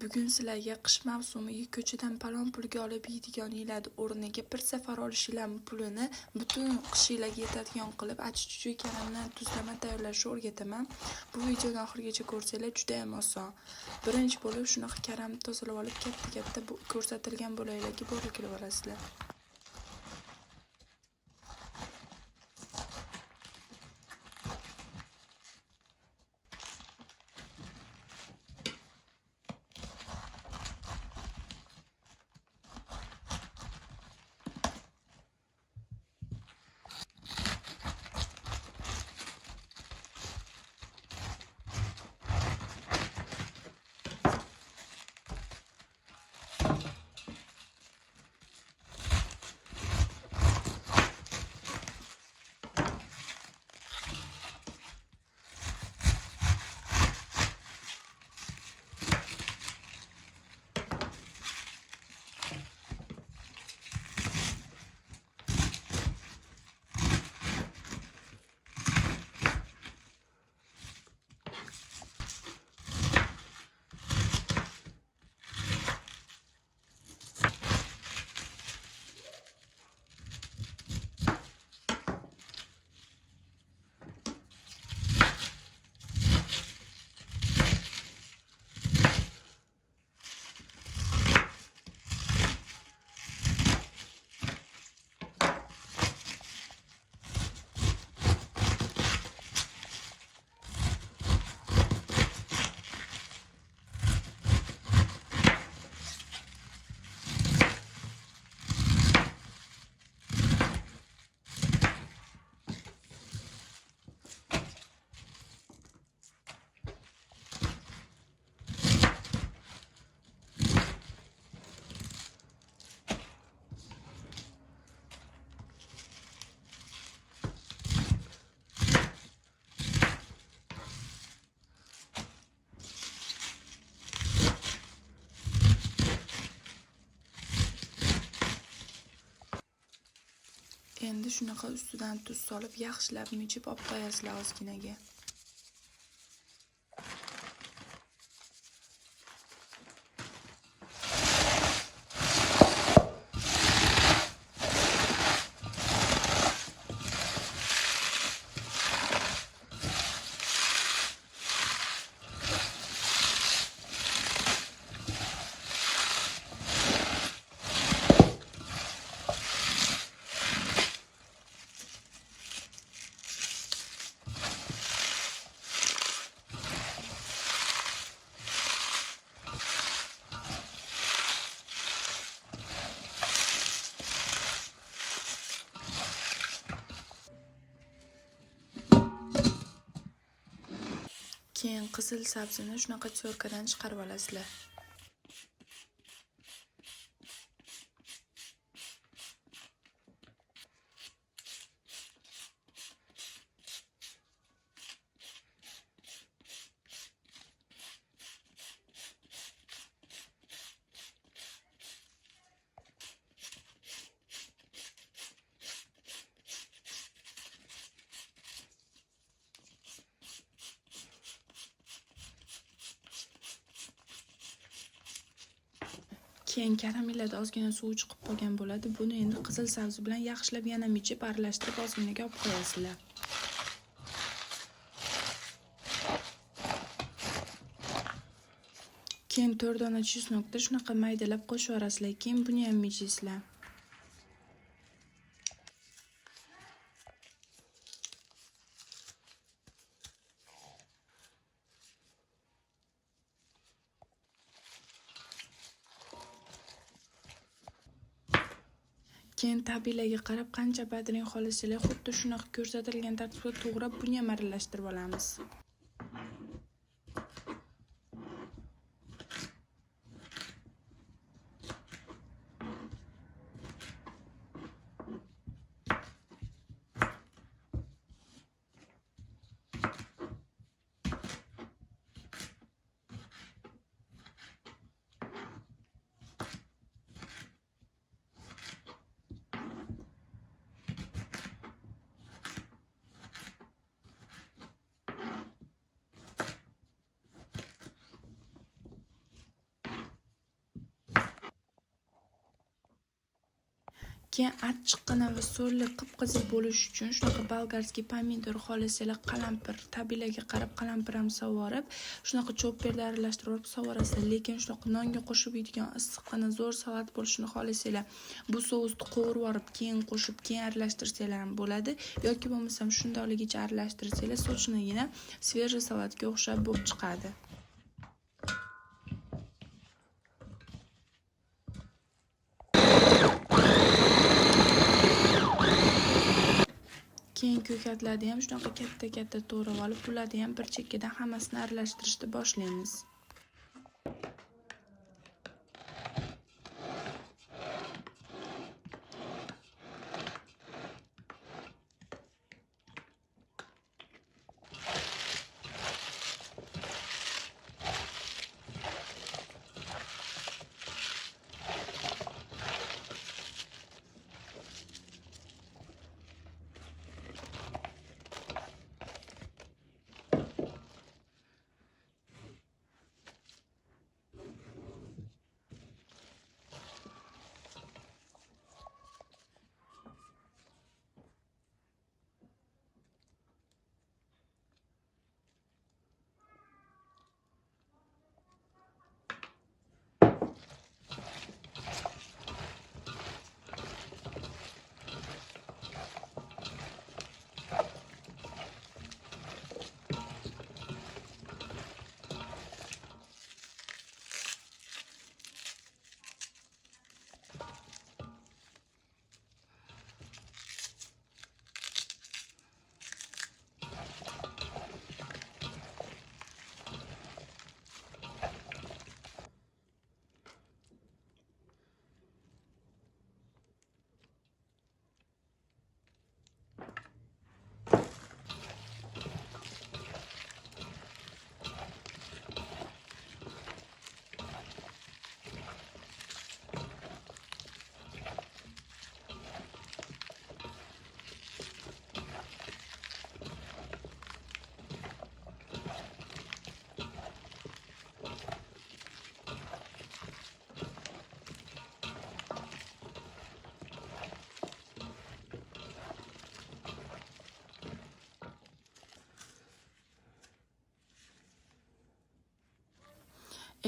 Bugun sizlarga qish mavsumiga ko'chadan palon pulga olib yeydiganinglarni o'rniga bir safar olishinglar pulini butun qishinglarga yetadigan qilib achichuchoy karamdan tuzlama tayyorlashni o'rgataman. Bu videoni oxirigacha ko'rsanglar juda ham oson. Birinchi bo'lib shunaqa karamni tozalab olib katta ko'rsatilgan bo'laklarga borib kelib olasizlar. Endi shunaqa ustidan tuz solib yaxshilab mijib olib qo'yasizlar ozginaga. Keyin qizil sabzini shunaqa tyorkadan chiqarib olasizlar. Keyin karamellarda ozgina suv chiqib qolgan bo'ladi. Buni endi qizil sabzi bilan yaxshilab yana mijib aralashtirib ozginaga olib qo'yasizlar. Keyin 4 dona chesnokni shunaqa maydalab qo'shib yuborasizlar. Keyin buni ham mijaysizlar. Keyin tabiiylarga qarab qancha badring xohlasanglar, xuddi shunaqa ko'rsatilgan tartibda to'g'rab buni ham aralashtirib olamiz. Keyin achchiqqina va so'lli qip-qizil bo'lish uchun shunaqa bolgarskiy pomidor xohlasanglar qalampir, tabiiyligi qarab qalampir ham sovurib, shunaqa chopperda aralashtirib sovorasizlar. Lekin shunaqa nonga qo'shib yeydigan issiqqina zo'r salat bo'lishini xohlasanglar, bu sousni qovurib olib, keyin qo'shib, keyin aralashtirsanglar ham bo'ladi. Yoki bo'lmasam shundoqligicha aralashtirsanglar, sochinagina svejiy salatga o'xshab bo'lib chiqadi. Keyin ko'katlarni ham shunaqa katta-katta to'g'rab olib, ularni ham bir chekkadan hammasini aralashtirishni boshlaymiz.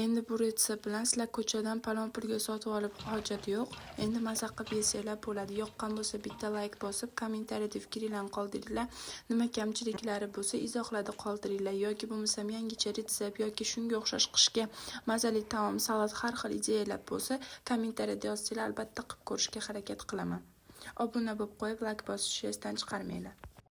Endi bu retsept bilan sizlar ko'chadan palon pulga sotib olib hojat yo'q. Endi maza qilib yesanglar bo'ladi. Yoqqan bo'lsa bitta like bosib, kommentariyada fikringizni qoldiringlar. Nima kamchiliklari bo'lsa izohlarda qoldiringlar yoki bo'lmasam yangicha retsept yoki shunga o'xshash qishga mazali taom, salat, har xil ideyalar bo'lsa, kommentariyada yozsanglar albatta qilib ko'rishga harakat qilaman. Obuna bo'lib qo'yib, like bosishni esdan chiqarmanglar.